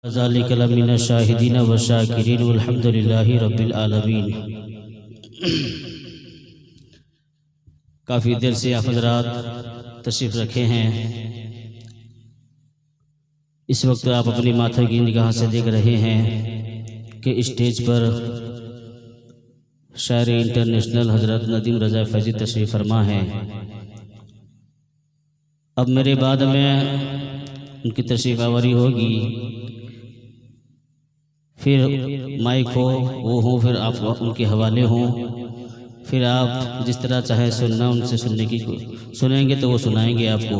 ज़ालिका मिन शाहिदीन व शाकिरीन वल्हम्दुलिल्लाहि रब्बिल आलमीन। काफ़ी देर से आप हज़रात तशरीफ़ रखे हैं। इस वक्त आप अपनी माथा की निगाह से देख रहे हैं कि स्टेज पर शायर इंटरनेशनल हज़रत नदीम रज़ा फैज़ी तशरीफ़ फरमा हैं। अब मेरे बाद में उनकी तशरीफ़ आवर होगी, फिर माइक हो वो हो, फिर आप उनके हवाले हों, फिर आप जिस तरह चाहे सुनना उनसे सुनेंगे तो वो सुनाएंगे आपको।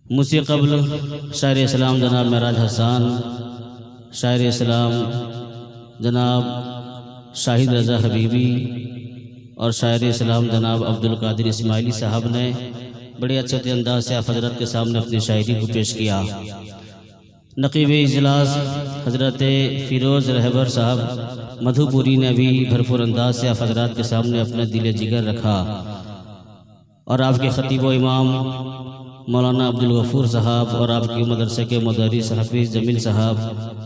मुझसे क़ब्ल शायर इस्लाम जनाब महराज हसन, शायर इस्लाम जनाब शाहिद रज़ा हबीबी और शायर इस्लाम जनाब अब्दुल कादिर इस्माइली साहब ने बड़े अच्छे अंदाज से आप हज़रत के सामने अपनी शायरी को पेश किया। नक़ीब इजलास हज़रत फ़िरोज़ रहबर साहब मधुपुरी ने भी भरपूर अंदाज से आप हज़रात के सामने अपना दिल जिगर रखा और आपके ख़तीब व इमाम मौलाना अब्दुल गफ़ूर साहब और आपकी मदरसे के मुदर्रिस हफ़ीज़ जमील साहब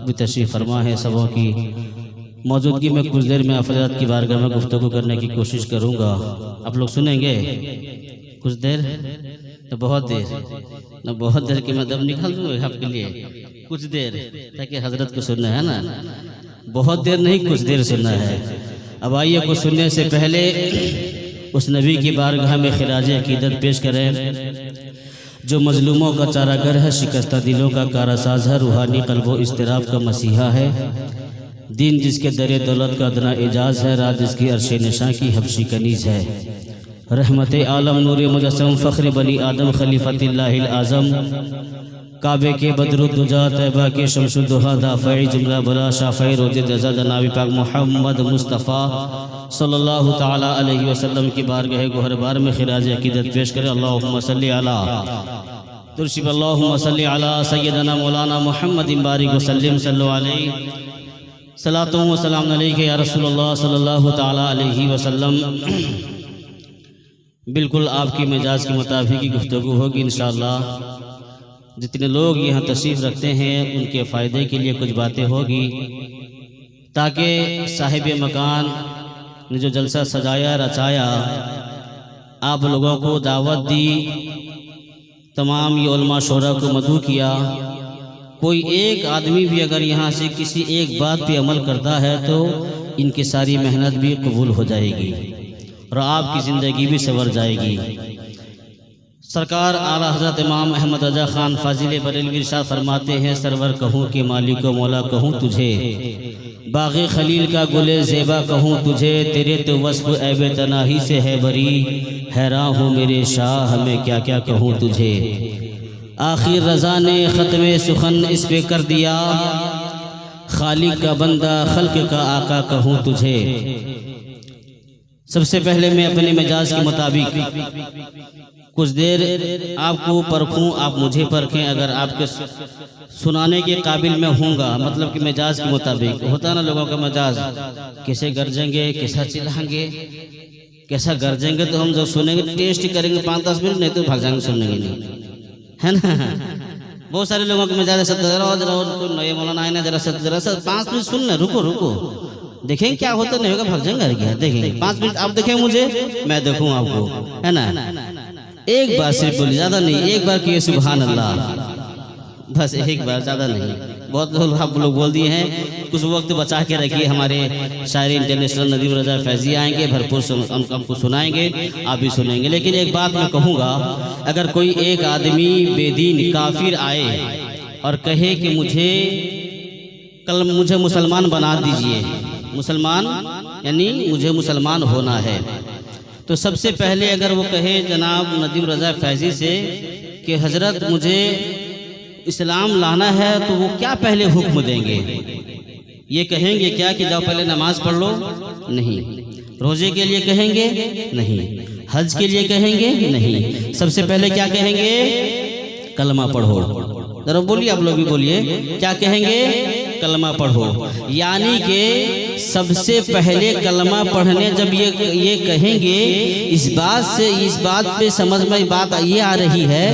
भी तशरीफ़ फरमा है। सबों की मौजूदगी में कुछ देर में आप हज़रात की बारगाह में गुफ्तगू करने की कोशिश करूँगा। आप लोग सुनेंगे कुछ देर? तो बहुत देर न, बहुत देर की मैं दम निकाल दूँगा आपके लिए कुछ देर, ताकि हजरत को सुनना है ना। बहुत देर नहीं, कुछ देर सुनना है। अब आइए कुछ सुनने से पहले उस नबी की बारगाह में खिराज अकीदत पेश करें जो मजलूमों का चारागर है, शिकस्ता दिलों का कारसाज है, रूहानी क़ल्बो इस्तिराब का मसीहा है, दीन जिसके दरे दौलत का अदना एजाज़ है, रात जिसकी अर्श निशां की हबशी कनीज़ है, रहमत आलम नूर मुजस्सम फ़ख्र बनी आदम खलीफतिल्लाहिल आज़म, काबे के बदरुद्दुजा तैबा के शमसुद्दुहा दाफ़ई जुमला बला शाफ़ई रोज़े रज़ा जनाब पाक मोहम्मद मुस्तफ़ा सल्लल्लाहु ताला अलैहि वसल्लम की बारगाह गोहरबार में खिराज अकीदत पेश करें। अल्लाहुम्मा सल्ली अला तुरशिब अल्लाहुम्मा सल्ली अला सय्यदना मौलाना मुहम्मद बारिक वसल्लिम सल्लल्लाहु अलैहि सलातो व सलाम अलैका या रसूलल्लाह सल्लल्लाहु ताला अलैहि वसल्लम। बिल्कुल आपकी मिजाज के मुताबिक ही गुफ्तगू होगी इंशाअल्लाह। जितने लोग यहाँ तशरीफ़ रखते हैं उनके फ़ायदे के लिए कुछ बातें होगी, ताकि साहिब मकान ने जो जलसा सजाया रचाया, आप लोगों को दावत दी, तमाम ये उलमा शोरा को मदऊ किया, कोई एक आदमी भी अगर यहाँ से किसी एक बात पे अमल करता है तो इनकी सारी मेहनत भी कबूल हो जाएगी और आपकी ज़िंदगी भी संवर जाएगी। सरकार आला हज़रत इमाम अहमद रज़ा ख़ान फ़ाज़िल बरेलवी इरशाद फरमाते हैं, सरवर कहूँ कि मालिक व मौला कहूँ तुझे, बाग़े खलील का गुले ज़ेबा कहूँ तुझे, तेरे तो वस्फ़ ऐब तनाही से है बरी, हैरान हूँ मेरे शाह मैं क्या क्या कहूँ तुझे। आखिर रज़ा ने ख़त्म सुखन इस पे कर दिया, खालिक का बंदा खल्क़ का आका कहूँ तुझे। सबसे पहले मैं अपने मिजाज के मुताबिक कुछ देर आपको परखूं, आप मुझे परखें। अगर आपके सुनाने के काबिल मैं हूँगा, मतलब कि मिजाज के मुताबिक होता ना लोगों का मिजाज, कैसे गरजेंगे, कैसा चिल्लाएंगे, कैसा गरजेंगे, तो हम जब सुनेंगे टेस्ट करेंगे 5-10 मिनट, नहीं तो भाग जाएंगे सुनेंगे नहीं, है ना। बहुत सारे लोगों के मिजाज जरा ये मौलाना आए ना, जरा सा 5 मिनट सुन लें, रुको देखें क्या होता, नहीं होगा भाग जाएंगे। क्या देखेंगे 5 मिनट आप देखें मुझे, मैं देखूँ आपको, है ना। एक बार सिर्फ बोली, ज़्यादा नहीं, एक बार किए सुभान अल्लाह, बस एक बार, ज़्यादा नहीं। बहुत आप लोग बोल दिए हैं, कुछ वक्त बचा के रखिए। हमारे शायर इंटरनेशनल नदीम रज़ा फैज़ी आएंगे, भरपूर हमको सुनाएंगे, आप भी सुनेंगे। लेकिन एक बात मैं कहूँगा, अगर कोई एक आदमी बेदीन काफिर आए और कहे कि मुझे मुसलमान बना दीजिए, मुसलमान यानी मुझे मुसलमान होना है, तो सबसे पहले अगर वो कहे जनाब नदीम रज़ा फैज़ी से कि हज़रत मुझे इस्लाम लाना है, तो वो क्या पहले हुक्म देंगे? ये कहेंगे क्या कि जाओ पहले नमाज पढ़ लो? नहीं। रोज़े के लिए कहेंगे? नहीं। हज के लिए कहेंगे? नहीं। सबसे पहले क्या कहेंगे? कलमा पढ़ो। जरा बोलिए, आप लोग भी बोलिए, क्या कहेंगे? कलमा पढ़ो। यानी कि सबसे पहले कलमा पढ़ने जब ये कहेंगे, इस बात पे समझ में बात ये आ रही है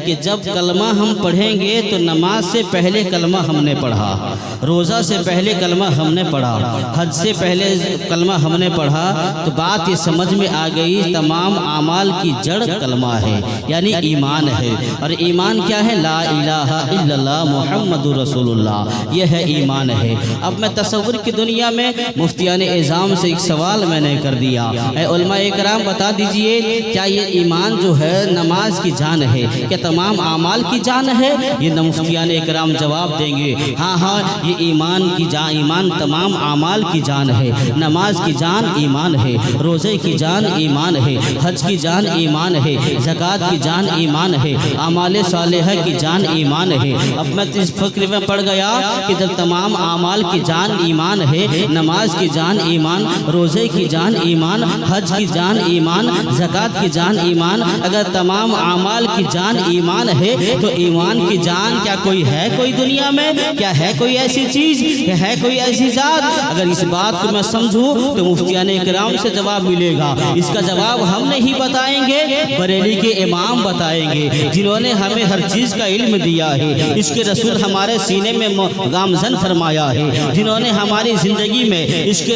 कि जब कलमा हम पढ़ेंगे तो नमाज से पहले कलमा हमने पढ़ा, रोज़ा से पहले कलमा हमने पढ़ा, हज से पहले कलमा हमने पढ़ा, तो बात ये समझ में आ गई तमाम आमाल की जड़ कलमा है, यानी ईमान है। और ईमान क्या है? ला इलाहा इल्लल्लाह मुहम्मदुर रसूलुल्लाह, यह है ईमान है। अब मैं तसव्वुर की दुनिया में मुफ्तियान एज़ाम से एक सवाल मैंने कर दिया, उलमा इकराम बता दीजिए, क्या ये ईमान जो है नमाज की जान है, क्या तमाम आमाल की जान है? ये मुफ्तियान इकराम जवाब देंगे, हाँ हाँ, ये ईमान की जान, ईमान तमाम आमाल की जान है। नमाज की जान ईमान है, रोज़े की जान ईमान है, हज की जान ईमान है, ज़कात की जान ईमान है, आमाल सालेह की जान ईमान है। अब मैं इस फ़क्र में पड़ गया कि जब तमाम आमाल की जान ईमान है, नमाज की जान ईमान, रोज़े की जान ईमान, हज की जान ईमान, ज़कात की जान ईमान, अगर तमाम आमाल की जान ईमान है तो ईमान की जान क्या कोई है कोई दुनिया में? क्या है कोई ऐसी चीज़, क्या है कोई ऐसी ज़ात? अगर इस बात को मैं समझूं तो मुफ्तियान इकराम से जवाब मिलेगा। इसका जवाब हम नहीं बताएंगे, बरेली के इमाम बताएंगे, जिन्होंने हमें हर चीज़ का इल्म दिया है। इसके रसूल हमारे सीने में गामजन फरमाया है, जिन्होंने हमारी ज़िंदगी में इसके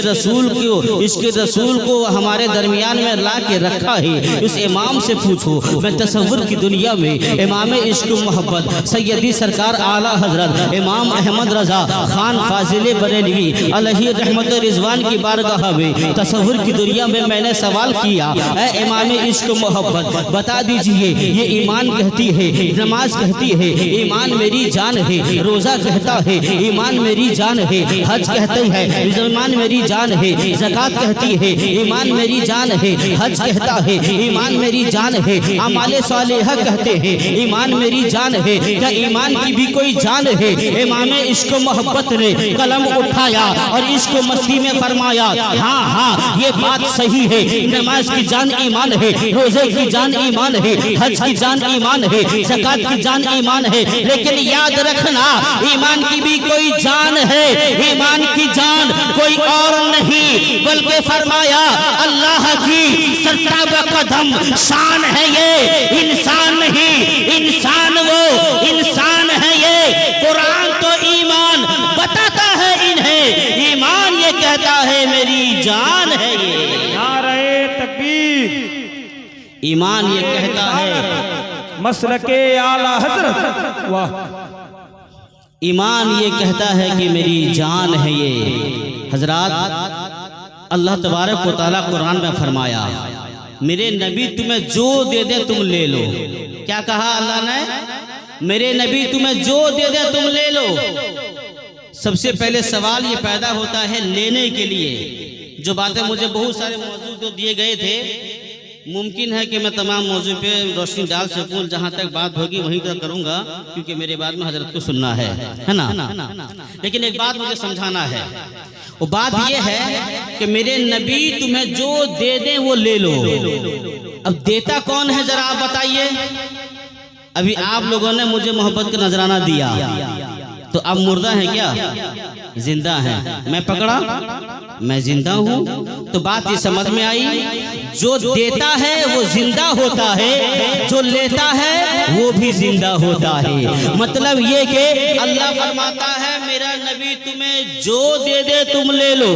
रसूल को हमारे दरमियान में ला के रखा है। उस इमाम से पूछो, मैं तसव्वुर की दुनिया में इमाम इश्क मोहब्बत सैयदी सरकार आला हजरत इमाम अहमद रज़ा खान फाजिल बरेलवी अलैहि रहमत रिजवान की बारगाह में तसव्वुर की दुनिया में मैंने सवाल किया, ऐ इमाम इश्क मोहब्बत बता दीजिए, ये ईमान कहती है, नमाज कहती है ईमान मेरी जान है, रोज़ा कहता है ईमान मेरी जान है, हज कहती है ईमान मेरी जान है, ज़कात कहती है ईमान मेरी जान है, हज कहता है ईमान मेरी जान है, आमाले सालेह कहते हैं ईमान मेरी जान है, क्या ईमान की भी कोई जान है? इमाम इश्क मोहब्बत ने कलम उठाया और इश्क मस्ती में फरमाया, हाँ हाँ ये बात सही है, नमाज की जान ईमान है, रोज़े की जान ईमान है, हज की जान ईमान है, ज़कात की जान ईमान है, लेकिन याद रखना ईमान की भी कोई जान है, ईमान की जान कोई और नहीं बल्कि फरमाया अल्लाह की सरताब कदम शान है ये, इंसान नहीं, इंसान वो इंसान है ये। कुरान तो ईमान बताता है इन्हें, ईमान ये कहता है मेरी जान है ये। नारे तकबीर, ईमान ये कहता है मसलके आला हजरत, वाह, ईमान ये कहता है कि मेरी जान है ये। हजरात, अल्लाह तबारक व तआला कुरान में फरमाया, मेरे नबी तुम्हें जो दे दे तुम ले लो। क्या कहा अल्लाह ने? मेरे नबी तुम्हें जो दे दे तुम ले लो। सबसे पहले सवाल ये पैदा होता है लेने के लिए। जो बातें मुझे बहुत सारे मौजू तो दिए गए थे, मुमकिन है कि मैं तमाम मौजू पे रोशनी डाल सकूं, जहां तक बात होगी वहीं तक करूंगा, क्योंकि मेरे बाद में हजरत को सुनना है ना। लेकिन एक बात मुझे समझाना है, वो बात ये है कि मेरे नबी तुम्हें जो दे दें वो ले लो। अब देता कौन है जरा आप बताइए? अभी आप लोगों ने मुझे मोहब्बत का नजराना दिया, तो अब मुर्दा है क्या? जिंदा है। मैं पकड़ा, मैं जिंदा हूँ। तो बात ये समझ में आई, जो देता है वो जिंदा होता है, जो लेता है वो भी जिंदा होता है। मतलब ये कि अल्लाह फरमाता है मेरा नबी तुम्हें जो दे दे तुम ले लो,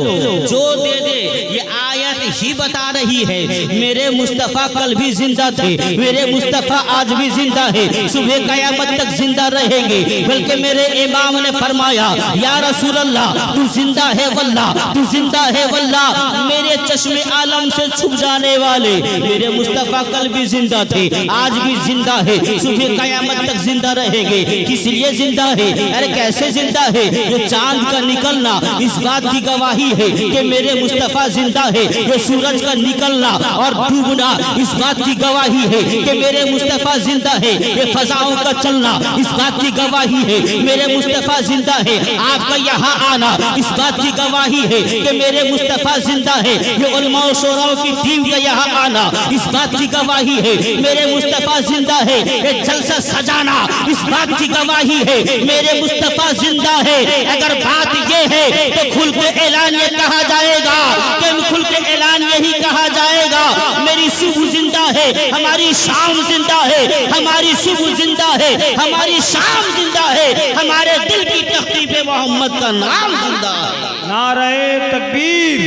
जो दे दे। ये आयत ही बता रही है मेरे मुस्तफ़ा कल भी जिंदा थे, मेरे मुस्तफ़ा आज भी जिंदा है, सुबह कयामत तक जिंदा रहेंगे। बल्कि मेरे इमाम ने फरमाया या रसूल अल्लाह तू जिंदा है वल्लाह, तू जिंदा है वल्लाह। मेरे चश्मे आलम से छुप जाने वाले मेरे मुस्तफ़ा कल भी जिंदा थे, आज भी जिंदा है, सुबह कयामत तक जिंदा रहेंगे। किस लिए जिंदा है? अरे कैसे जिंदा है? ये चांद का निकलना इस बात की गवाही है कि मेरे मुस्तफ़ा जिंदा है। ये सूरज का निकलना और डूबना इस बात की गवाही है कि मेरे मुस्तफ़ा जिंदा है। ये फजाओं का चलना इस बात की गवाही है मेरे मुस्तफ़ा जिंदा है। आपका यहाँ आना इस बात की गवाही है कि मेरे मुस्तफ़ा जिंदा है। ये उलमा और शोराओं की टीम का यहाँ आना इस बात की गवाही है मेरे मुस्तफ़ा जिंदा है। ये जलसा सजाना इस बात की गवाही है मेरे मुस्तफ़ा जिंदा है। अगर बात ये है तो खुल के ऐलान ये कहा जाएगा कि खुल के ऐलान यही कहा जाएगा, मेरी सुबह जिंदा है, हमारी शाम जिंदा है, हमारी सुबह जिंदा है, हमारी शाम जिंदा है, हमारे दिल की तख्ती पे मोहम्मद का नाम जिंदा है। नारे तकबीर,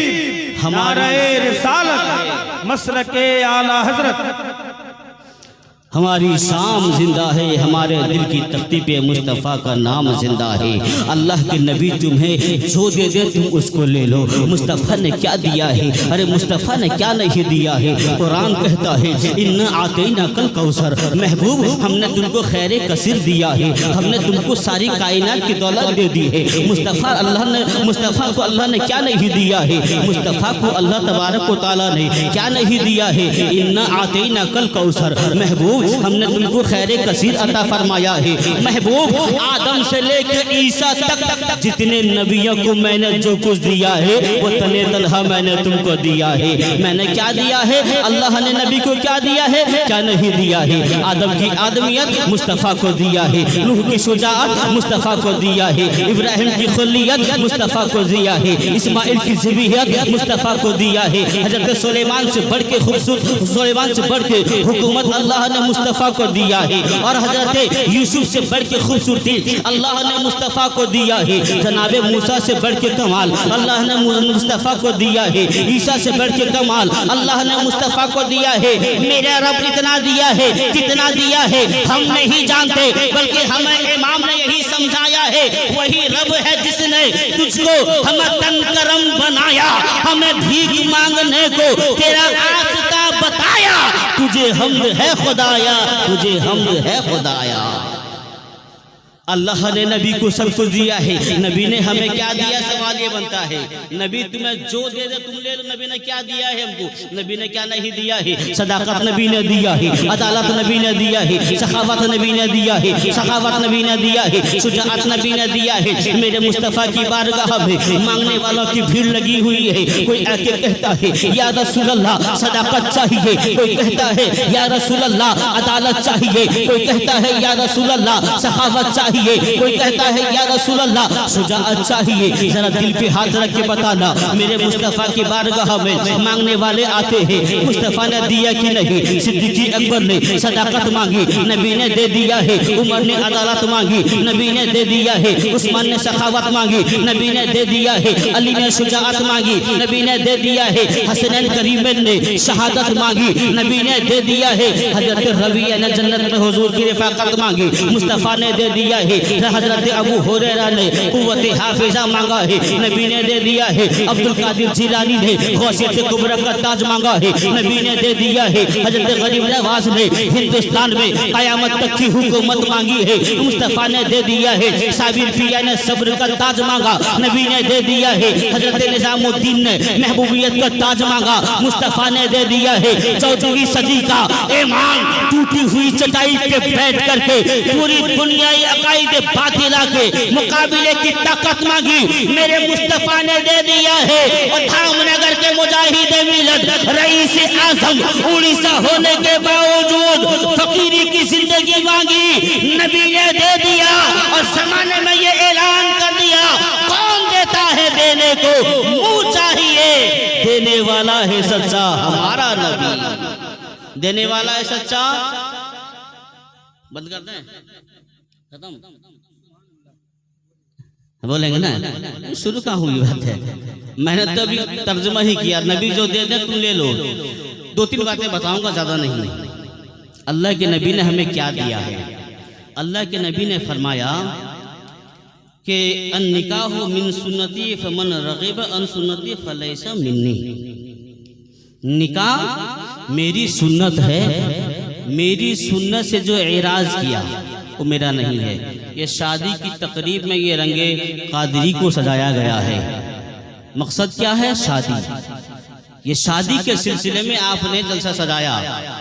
हमारे रिसालत, मसरके आला हजरत। हमारी शाम जिंदा है, हमारे दिल की तख्ती पे मुस्तफ़ा का नाम जिंदा है। अल्लाह के नबी तुम्हें जो दे दे तुम उसको ले लो। मुस्तफ़ा ने क्या दिया है, अरे मुस्तफ़ा ने क्या नहीं दिया है। कुरान कहता है इन्ना आतैना कल कौसर, महबूब हमने तुमको खैर कसीर दिया है, हमने तुमको सारी कायनात की दौलत दे दी है। मुस्तफ़ा को अल्लाह ने क्या नहीं दिया है, मुस्तफ़ा को अल्लाह तबारक व तआला ने क्या नहीं दिया है। इन्ना आतैना कल कौसर, महबूब हमने तुमको खैर कसीर अता फरमाया है। महबूब आदम से लेकर ईसा तक जितने नबियों को मैंने जो कुछ दिया है वो तने तनहा मैंने तुमको दिया है। मैंने क्या दिया है, अल्लाह ने नबी को क्या दिया है, क्या नहीं दिया है। आदम की आदमियत मुस्तफ़ा को दिया है, नूह की शुजाअत मुस्तफ़ा को दिया है, इब्राहिम की खुलियत मुस्तफ़ा को दिया है, इस्माइल की ज़बीहियत मुस्तफ़ा को दिया है। हज़रत सुलेमान से बढ़ के खूबसूरत, सुलेमान से बढ़ के हुकूमत अल्लाह ने मुस्तफ़ा को दिया है, और हजरत यूसुफ से बढ़ के खूबसूरती अल्लाह ने मुस्तफ़ा को दिया है। जनाबे मूसा से बढ़ के कमाल अल्लाह ने मुस्तफ़ा को दिया है। ईसा से बढ़ के कमाल अल्लाह ने मुस्तफ़ा को दिया है। मेरा रब इतना दिया है, कितना दिया है हम नहीं जानते, बल्कि हमें इमाम ने यही समझाया है। वही रब है जिसने तुझको हम तन करम बनाया, हमें भीख मांगने को तेरा रास्ता बताया। तुझे हम्द है खुदाया, तुझे हम्द है खुदाया। अल्लाह ने नबी को सब कुछ दिया है। नबी ने हमें क्या दिया, सवाल ये बनता है। नबी तुम्हें जो दे दे तुम ले लो। नबी ने क्या दिया है हमको, नबी ने क्या नहीं दिया है। सदाकत नबी ने दिया है, अदालत नबी ने दिया है, सखावत नबी ने दिया है, सखावत नबी ने दिया है, शुजाअत नबी ने दिया है। मेरे मुस्तफ़ा की बारगाह में मांगने वालों की भीड़ लगी हुई है। कोई आके कहता है या रसूल अल्लाह सदाकत चाहिए, कोई कहता है या रसूल अल्लाह अदालत चाहिए, कोई कहता है या रसूल अल्लाह सखावत चाहिए, कोई कहता है या रसूल अल्लाह शुजाअत चाहिए। जरा दिल पे हाथ रख के बताना, मेरे मुस्तफ़ा की बारगाह में मांगने वाले आते हैं, मुस्तफ़ा ने दिया कि नहीं। सिद्दीक़ अकबर ने सदाकत मांगी, नबी ने दे दिया है। उमर ने अदालत मांगी, नबी ने दे दिया है। उस्मान ने सखावत मांगी, नबी ने दे दिया है। अली ने शुजाअत मांगी, नबी ने दे दिया है। हसनैन करीमैन ने शहादत मांगी, नबी ने दे दिया है। हजरत रबिया ने जन्नत में हुजूर की रिफ़ाक़त मांगी, मुस्तफ़ा ने दे दिया है। हजरत अबू हुरैरा ने कुव्वत हाफिजा मांगा है, नबी ने दे दिया है। अब्दुल कादिर जिलानी ने गौसियत कुबरा का ताज मांगा है, नबी ने दे दिया है। हजरत गरीब नवाज ने हिंदुस्तान में क़यामत तक की हुकूमत मांगी है, मुस्तफ़ा ने दे दिया है। साबिर पिया ने सब्र का ताज मांगा, नबी ने दे दिया है। हजरत निज़ामुद्दीन ने महबूबियत का ताज मांगा, मुस्तफ़ा ने दे दिया है। 14वीं सदी का ईमान टूटी हुई चटाई पे बैठ करके पूरी दुनिया अकाईद बातिला के मुकाबले की ताकत मांगी, मेरे मुस्तफ़ा ने दे दिया है। और धामनगर के मुजाहिद मिलत रईस आज़म उड़ीसा होने के बावजूद फकीरी की जिंदगी मांगी, नबी ने दे दिया। और ज़माने में ये ऐलान कर दिया, कौन देता है देने को, मुँह चाहिए। देने वाला है सच्चा हमारा नबी, देने वाला है सच्चा। बंद कर दें, खत्म बोलेंगे ना, शुरू का हुई बात है। मैंने तो अभी तर्जुमा ही किया, नबी जो दे दे तुम ले लो। 2-3 बातें बताऊंगा, ज्यादा नहीं। अल्लाह के नबी ने हमें क्या दिया है। अल्लाह के नबी ने फरमाया कि अन निकाहु मिन सुन्नती फमन रग़िब अन सुन्नती फलैसा मिन्नी। निकाह मेरी सुन्नत है, मेरी सुन्नत से जो एराज किया वो मेरा नहीं है। ये शादी की तकरीब में ये रंगे कादरी को सजाया गया है। मकसद क्या है, शादी। ये शादी के सिलसिले में आपने जलसा सजाया।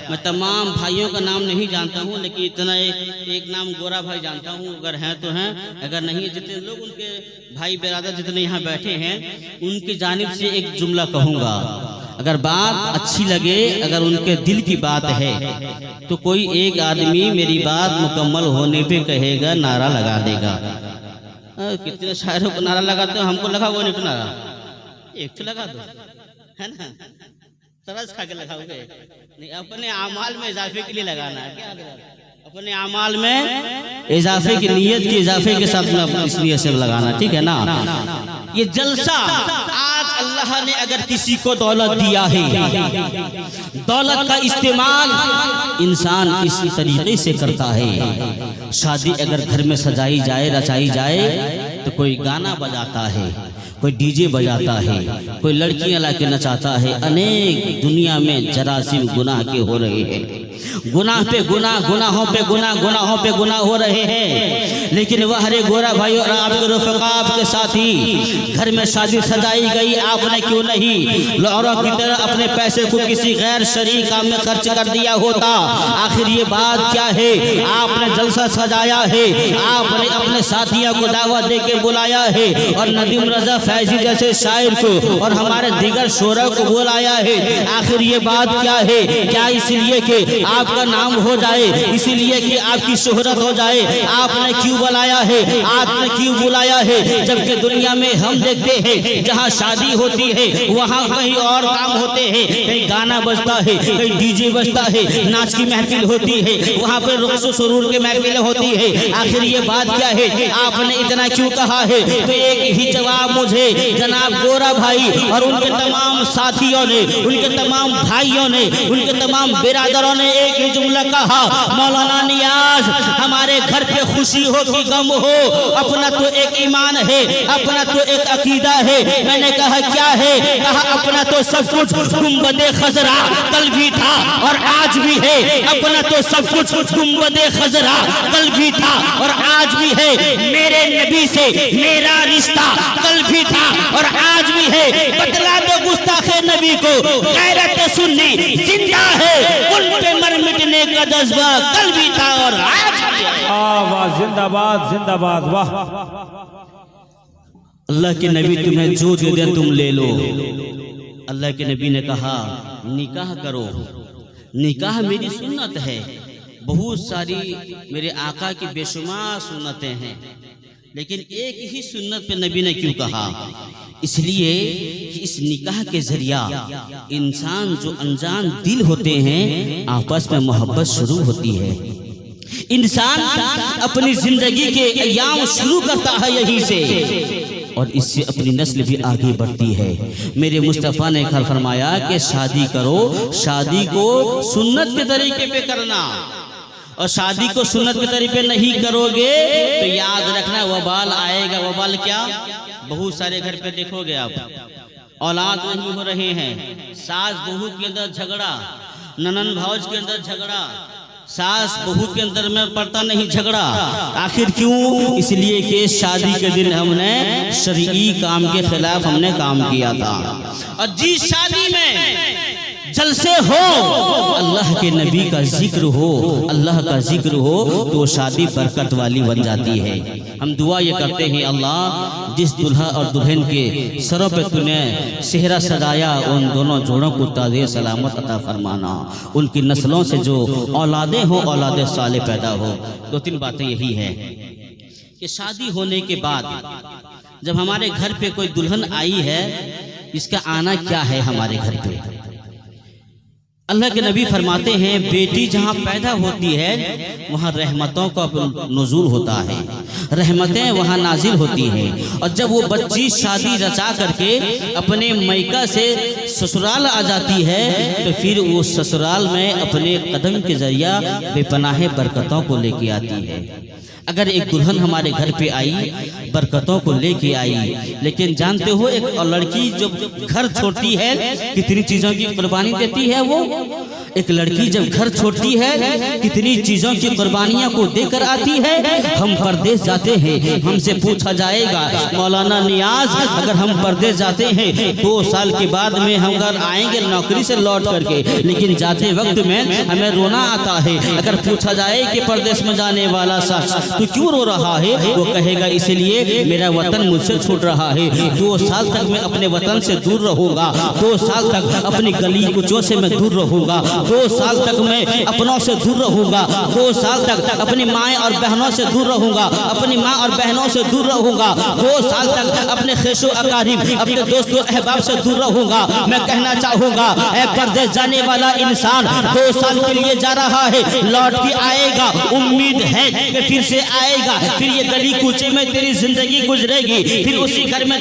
मैं तमाम भाइयों का नाम नहीं जानता हूँ, लेकिन इतना एक नाम गोरा भाई जानता हूँ, अगर हैं तो हैं, अगर नहीं जितने लोग उनके भाई बिरादर जितने यहाँ बैठे हैं उनकी जानिब से एक जुमला कहूँगा। अगर बात अच्छी लगे, अगर उनके दिल की बात है तो कोई एक आदमी मेरी बात मुकम्मल होने पे कहेगा, नारा लगा देगा। कितने शायरों को नारा लगाते हो, हमको लगा वो नहीं नारा, एक तो लगा दो, है ना, तरस खा के लगाओगे नहीं, अपने आमाल में इजाफे के लिए लगाना है। क्या अपने आमाल में इजाफे की नीयत की इजाफे के साथ में अपनी इस नीयत से लगाना, ठीक है ना। ये जलसा आज अल्लाह ने अगर किसी को दौलत दिया है, दौलत का इस्तेमाल इंसान इस तरीके से करता है। शादी अगर घर में सजाई जाए, रचाई जाए, तो कोई गाना बजाता है, कोई डीजे बजाता है, कोई लड़कियां लाके नचाता है। अनेक दुनिया में जरासीम गुनाह के हो रहे हैं, गुनाह पे गुनाह, गुनाहों पे गुनाह, गुनाहों पे गुनाह हो रहे हैं। लेकिन वह हरे गोरा भाई और आपके रफ़क़ा, आपके साथी, घर में शादी सजाई गई, आपने क्यों नहीं लौरों की तरह अपने पैसे को किसी गैर शरई काम में खर्च कर दिया होता। आखिर ये बात क्या है? आपने जलसा सजाया है, आपने अपने साथियों को दावत दे के बुलाया है, और नदीम रजा फैजी जैसे शायर को और हमारे दीगर शोरा को बुलाया है। आखिर ये बात क्या है? क्या इसलिए कि आपका नाम हो जाए, इसीलिए कि आपकी शोहरत हो जाए, आपने क्यों बुलाया है, आपने क्यों बुलाया है? जबकि दुनिया में हम देखते हैं जहाँ शादी होती है वहाँ कहीं और काम होते हैं, कहीं गाना बजता है, कहीं डीजे बजता है, नाच की महफिल होती है, वहाँ पे रुक्स सुरूर की महफिल होती है। आखिर ये बात क्या है? आपने इतना क्यों कहा है? तो एक ही जवाब मुझे जनाब गोरा भाई और उनके तमाम साथियों ने, उनके तमाम भाइयों ने, उनके तमाम बिरादरों ने एक ही जुमला कहा, मौलाना नियाज, हमारे घर पे खुशी हो कि गम हो, अपना तो एक ईमान है, अपना तो एक अकीदा है। मैंने कहा क्या है? कहा अपना तो सब कुछ गुंबदे खजरा कल भी था और आज भी है, अपना तो सब कुछ गुंबदे खजरा कल भी था और आज भी है। मेरे नबी से मेरा रिश्ता कल भी था और आज भी है। बतला दो गुस्ताखे नबी को, गैरत सुन्नी जिंदा है, उन पे मर मिटने का जज्बा कल भी था और आज भी है। वाह, जिंदाबाद जिंदाबाद, वाह। अल्लाह के नबी तुम्हें जो दे दे तुम ले लो। अल्लाह के नबी ने कहा निकाह करो, निकाह मेरी सुन्नत है। बहुत सारी मेरे आका की बेशुमार सुन्नतें हैं, लेकिन एक ही सुन्नत पे नबी ने क्यों कहा? इसलिए कि इस निकाह के जरिया इंसान जो अनजान दिल होते हैं आपस में मोहब्बत शुरू होती है। इंसान अपनी जिंदगी के अयाम शुरू करता है यहीं से, और इससे अपनी नस्ल भी आगे बढ़ती है। मेरे मुस्तफ़ा ने कल फरमाया कि शादी करो, शादी को सुन्नत के तरीके पे करना, और शादी को सुन्नत के तरीके पे नहीं करोगे तो याद रखना वबाल आएगा। वबाल क्या? बहुत सारे घर पे देखोगे आप, औलाद नहीं हो रहे हैं, सास बहू के अंदर झगड़ा, ननन भाउज के अंदर झगड़ा, सास बहू के अंदर में पड़ता नहीं झगड़ा। आखिर क्यों? इसलिए कि शादी के दिन हमने शरई काम के खिलाफ हमने काम किया था। और जिस शादी में जलसे हो, अल्लाह के नबी का जिक्र हो, अल्लाह का जिक्र हो, तो शादी बरकत वाली बन जाती है। हम दुआ ये करते हैं, अल्लाह जिस दुल्हा और दुल्हन के सरों पे तूने सेहरा सजाया, उन दोनों जोड़ों को ताज़े सलामत अता फरमाना, उनकी नस्लों से जो औलादे हो औलादे साले पैदा हो। दो तीन बातें यही है कि शादी होने के बाद जब हमारे घर पे कोई दुल्हन आई है, इसका आना क्या है हमारे घर पे? अल्लाह के नबी फरमाते हैं बेटी जहाँ पैदा होती है वहाँ रहमतों का नुज़ूल होता है, रहमतें वहाँ नाजिल होती हैं। और जब वो बच्ची शादी रचा करके अपने मैका से ससुराल आ जाती है तो फिर वो ससुराल में अपने कदम के जरिया बेपनाह बरकतों को लेके आती है। अगर एक दुल्हन हमारे घर पे आई, बरकतों को लेके आई, लेकिन जानते हो एक लड़की जब घर छोड़ती है कितनी चीजों की कुर्बानी देती है वो। एक लड़की जब घर छोड़ती है कितनी चीजों की कुर्बानियां को देकर आती है। हम परदेश जाते हैं, हमसे पूछा जाएगा मौलाना नियाज अगर हम परदेश जाते हैं 2 साल के बाद में हम घर आएंगे नौकरी से लौट करके, लेकिन जाते वक्त में हमें रोना आता है। अगर पूछा जाए कि परदेश में जाने वाला शख्स तो क्यों रो रहा है, वो कहेगा इसलिए मेरा वतन मुझसे छूट रहा है। 2 साल तक मैं अपने वतन से दूर रहूंगा, 2 साल तक अपनी गली कुचों से मैं दूर रहूंगा, 2 साल तक मैं अपनों से दूर रहूँगा, 2 साल तक अपनी माएँ और बहनों से दूर रहूँगा, अपनी माँ और बहनों से दूर रहूँगा, 2 साल तक अपने खेशो अकारीब अपने दोस्तों अहबाब से दूर रहूँगा। मैं कहना चाहूँगा ऐ परदेश जाने वाला इंसान 2 साल के लिए जा रहा है, लौट के आएगा, उम्मीद है कि फिर से आएगा, फिर ये गली कूचे में तेरी जिंदगी गुजरेगी, फिर उसी घर में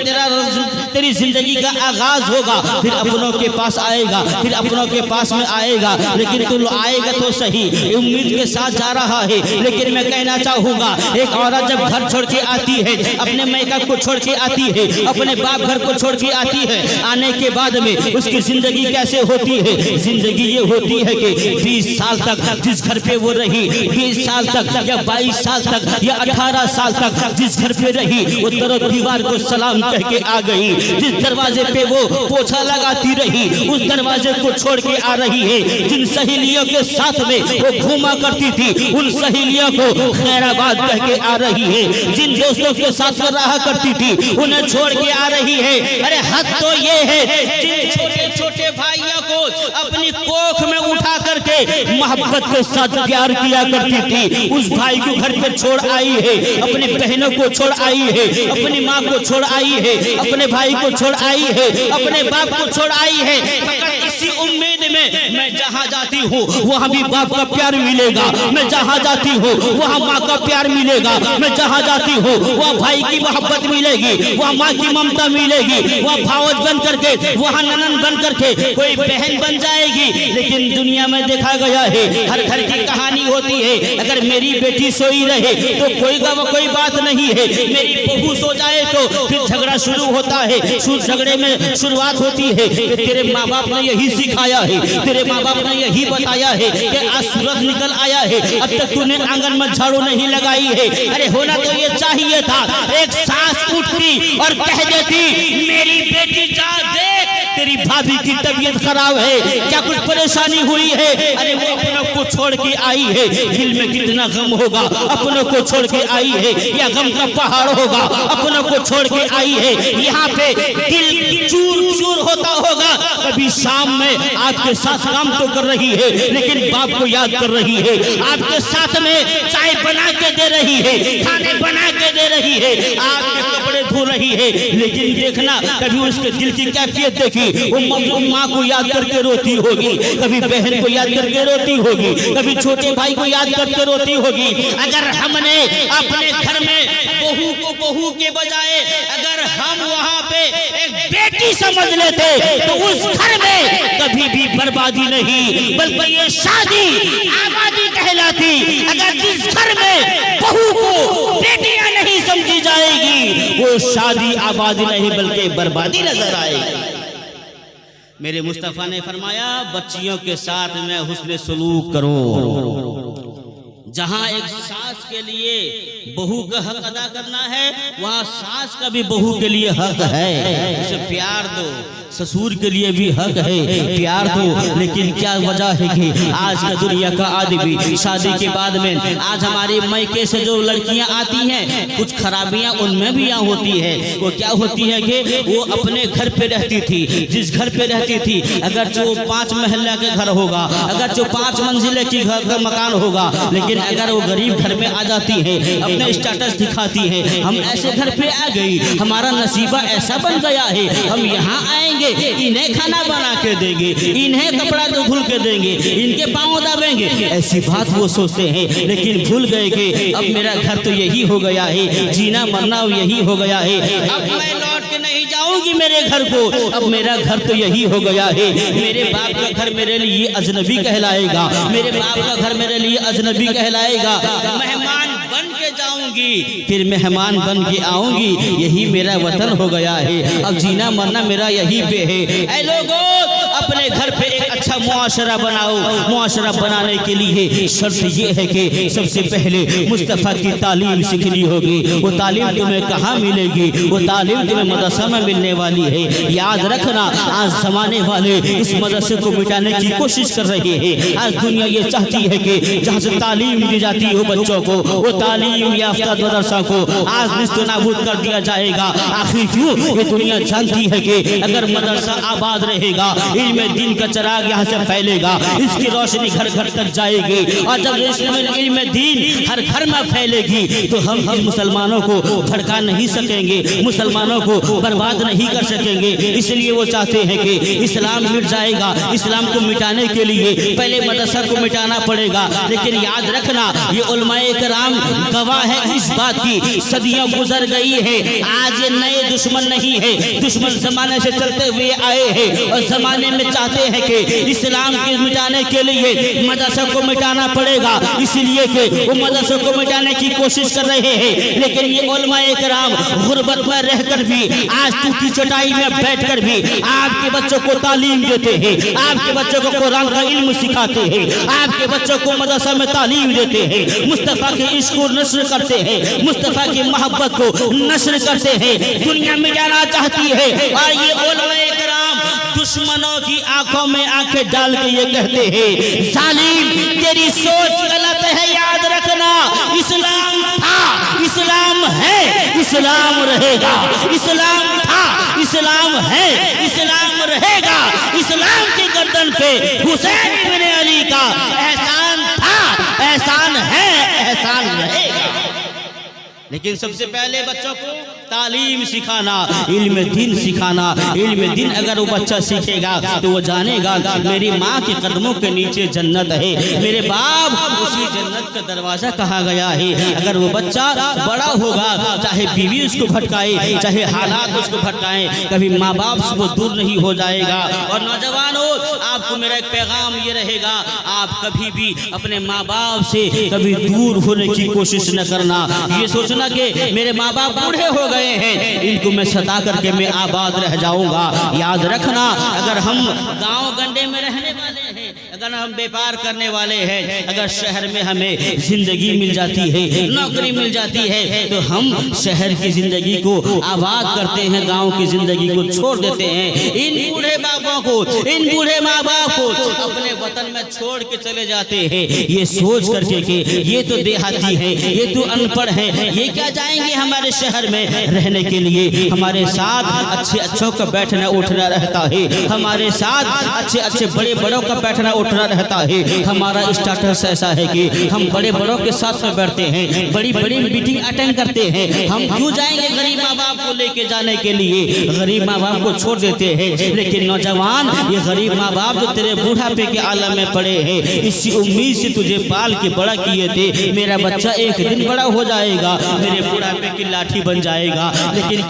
तेरी जिंदगी का आगाज होगा, फिर अपनों के पास आएगा, फिर अपनों के पास में आएगा, लेकिन तू आएगा तो सही, उम्मीद के साथ जा रहा है। लेकिन मैं कहना चाहूँगा एक औरत जब घर छोड़ के आती है, अपने मैका को छोड़ के आती है, अपने बाप घर को छोड़ के आती है, आने के बाद में उसकी जिंदगी कैसे होती है? जिंदगी ये होती है कि 20 साल तक जिस घर पे वो रही, 20 साल तक या 22 साल तक या 18 साल तक जिस घर पे रही, वो तरह दीवार को सलाम कह के आ गई, जिस दरवाजे पे वो पोछा लगाती रही, उस दरवाजे को छोड़ के आ रही है। जिन सहेलियों के साथ में वो घूमा करती थी, उन सहेलियों को खैराबाद कह के आ रही है। जिन दोस्तों के साथ रहा करती थी, उन्हें छोड़ के आ रही है। अरे हद तो ये है, जिन छोटे छोटे भाइयों को अपनी कोख में उठा करके मोहब्बत के साथ प्यार किया करती थी, उस भाई को घर पे छोड़ आई है, अपनी बहनों को छोड़ आई है, अपनी माँ को छोड़ आई है, अपने भाई को छोड़ आई है, अपने बाप को छोड़ आई है, फकत इसी उम्मीद में मैं जहाँ जाती हूँ वहाँ भी बाप का प्यार मिलेगा, मैं जहाँ जाती हूँ वहाँ माँ का प्यार मिलेगा, मैं जहाँ जाती हूँ वहाँ भाई की मोहब्बत मिलेगी, वहाँ माँ की ममता मिलेगी, वहाँ भावज बन करके, वहाँ ननन बन करके कोई बहन बन जाएगी। लेकिन दुनिया में देखा गया है हर घर की कहानी होती है, अगर मेरी बेटी सोई रहे तो कोई बात नहीं है, मेरी बहू सो जाए तो फिर झगड़ा शुरू होता है। झगड़े में शुरुआत होती है कि तेरे माँ बाप ने यही सिखाया है, तेरे माँ बाप ने यही बताया है कि आज सूरज निकल आया है, अब तक तूने आंगन में झाड़ू नहीं लगाई है। अरे होना तो ये चाहिए था, एक सास उठती और कह देती मेरी बेटी जा देख तेरी भाभी की तबीयत खराब है, क्या कुछ परेशानी हुई है? अरे वो अपनों को छोड़ के आई है, दिल में कितना गम होगा, अपनों को छोड़ के आई है, या गम का पहाड़ होगा, अपनों को छोड़ के आई है, यहाँ पे दिल चूर चूर होता होगा। कभी शाम में आपके साथ काम तो कर रही है, लेकिन बाप को याद कर रही है, आपके साथ में चाय बना के दे रही है, खाने बना के दे रही है, आपके कपड़े धो रही है, लेकिन देखना कभी उसके दिल की कैफियत देखी, वो माँ को याद करके रोती होगी, कभी बहन को याद करके रोती होगी, कभी छोटे भाई को याद करके रोती होगी। अगर हमने अपने घर में बहू को बहू के बजाय अगर हम वहाँ पे एक बेटी समझ लेते तो उस घर में कभी भी बर्बादी नहीं बल्कि ये शादी आबादी कहलाती। अगर जिस घर में बहू को बेटियां नहीं समझी जाएगी वो शादी आबादी नहीं बल्कि बर्बादी नजर आएगी। मेरे मुस्तफ़ा ने फरमाया बच्चियों के साथ में हुस्न सलूक करो। जहाँ एक सास के लिए बहू का हक अदा करना है, वहाँ सास का भी बहू के लिए हक है, उसे प्यार दो। ससुर के लिए भी हक है, प्यार दो। लेकिन क्या वजह है कि आज का दुनिया का आदमी शादी के बाद में आज हमारे मैके से जो लड़कियां आती हैं कुछ खराबियां उनमें भी यहाँ होती है। वो क्या होती है कि वो अपने घर पे रहती थी, जिस घर पे रहती थी अगर जो 5 महल्ला के घर होगा, अगर जो 5 मंजिले की घर का मकान होगा, लेकिन अगर वो गरीब घर में आ जाती है, अपने स्टेटस दिखाती है, हम ऐसे घर पे आ गई, हमारा नसीबा ऐसा बन गया है, हम यहाँ आएंगे इन्हें खाना बना के देंगे, इन्हें कपड़ा धुल के देंगे, इनके पाँव दाबेंगे, ऐसी बात वो सोचते हैं। लेकिन भूल गए कि अब मेरा घर तो यही हो गया है, जीना मरना यही हो गया है, अब मैं लौट के नहीं जाऊंगी मेरे घर को, अब मेरा घर तो यही हो गया है। मेरे बाप का घर मेरे लिए अजनबी कहलाएगा, मेरे बाप का घर मेरे लिए अजनबी कहलाएगा। मेहमान बन के जाऊंगी फिर मेहमान बन के आऊंगी, यही मेरा वतन हो गया है, अब जीना मरना मेरा यही पे है। ऐ लोगों अपने घर पे एक अच्छा मुआशरा बनाओ। मुआशरा बनाने के लिए शर्त ये है कि सबसे पहले मुस्तफ़ा की तालीम सीखनी होगी। वो तालीम तुम्हें कहाँ मिलेगी? वो तालीम तुम्हें मदरसा में मिलने वाली है। याद रखना आज जमाने वाले इस मदरसे को मिटाने की कोशिश कर रहे हैं। आज दुनिया ये चाहती है कि जहाँ से तालीम दी जाती हो बच्चों को, वो तालीम याफ्ता मदरसा को आज निस्त नाबूद कर दिया जाएगा। आखिर क्यों? ये दुनिया जानती है कि अगर मदरसा आबाद रहेगा, इल्म दीन का चिराग यहाँ जहाँ से फैलेगा इसकी रोशनी घर घर तक जाएगी। और जब इल्म दीन हर घर में फैलेगी तो हम इस मुसलमानों को भड़का नहीं सकेंगे, मुसलमानों को बर्बाद नहीं कर सकेंगे। इसलिए वो चाहते हैं कि इस्लाम मिट जाएगा। इस्लाम को मिटाने के लिए पहले मदरसा को मिटाना पड़ेगा। लेकिन याद रखना ये उलमाए कराम गवाह है इस बात की, सदियां गुजर गई है, आज ये नए दुश्मन नहीं है, दुश्मन जमाने से चलते हुए आए हैं और जमाने में चाहते हैं कि इस्लाम के मिटाने के लिए मदरसा को मिटाना पड़ेगा। इसलिए कि वो मदरसा को मिटाने की कोशिश कर रहे हैं। लेकिन ये उलमाए कराम गुर्बत में रहकर भी, आज टूटी चटाई में बैठकर भी आपके बच्चों को तालीम देते हैं, आपके बच्चों को कुरान का इल्म सिखाते हैं, आपके बच्चों को मदरसा में तालीम देते हैं, मुस्तफा के इश्क को नश्र करते हैं, मुस्तफा की मोहब्बत को नश्र करते हैं। दुनिया मिटाना चाहती है और ये उलमाए कराम दुश्मनों की आंखों में आंखें डाल के ये कहते हैं जालिम तेरी सोच गलत है। याद रखना इस्लाम था, इस्लाम है, इस्लाम रहेगा। इस्लाम था, इस्लाम है, इस्लाम रहेगा। इस्लाम की गर्दन पे हुसैन इब्न अली का एहसान था, एहसान है, एहसान रहेगा। लेकिन सबसे पहले बच्चों को तालीम सिखाना, इल्म दीन सिखाना। इल्म दीन अगर वो बच्चा सीखेगा तो वो जानेगा मेरी माँ के कदमों के नीचे जन्नत है, मेरे बाप उसी जन्नत का दरवाजा कहा गया है। अगर वो बच्चा बड़ा होगा, चाहे बीवी उसको भटकाए, चाहे हालात उसको भटकाए, कभी माँ बाप से वो दूर नहीं हो जाएगा। और नौजवानों, आपको मेरा एक पैगाम ये रहेगा, आप कभी भी अपने माँ बाप से कभी दूर होने की कोशिश न करना। ये सोचना कि मेरे माँ बाप बूढ़े हो गए हैं, इनको मैं सता करके मैं आबाद रह जाऊंगा। याद रखना अगर हम गांव गंडे में रहने वाले हैं, अगर हम व्यापार करने वाले हैं, अगर शहर में हमें जिंदगी मिल जाती है, नौकरी मिल जाती है, तो हम शहर की जिंदगी को आबाद करते हैं, गांव की जिंदगी को छोड़ देते हैं। इन बूढ़े बापों को, इन बूढ़े माँ बाप को अपने वतन में छोड़ के चले जाते हैं, ये सोच करके कि ये तो देहाती है, ये तो अनपढ़ है, ये क्या जाएंगे हमारे शहर में रहने के लिए। हमारे साथ अच्छे अच्छों का बैठना उठना रहता है, हमारे साथ अच्छे अच्छे बड़े बड़ों का बैठना उठना रहता है। हमारा स्टेटस ऐसा है कि हम बड़े बड़ों के साथ में बैठते हैं, बड़ी बड़ी मीटिंग अटेंड करते हैं। हम क्यों जाएंगे गरीब माँ बाप को लेके जाने के लिए, गरीब माँ बाप को छोड़ देते हैं। लेकिन नौजवान, ये गरीब माँ बाप जो तेरे बूढ़ापे के आलम में पड़े हैं, इसी उम्मीद से तुझे पाल के बड़ा किए थे, मेरा बच्चा एक दिन बड़ा हो जाएगा, मेरे बुढ़ापे की लाठी बन जाएगा। लेकिन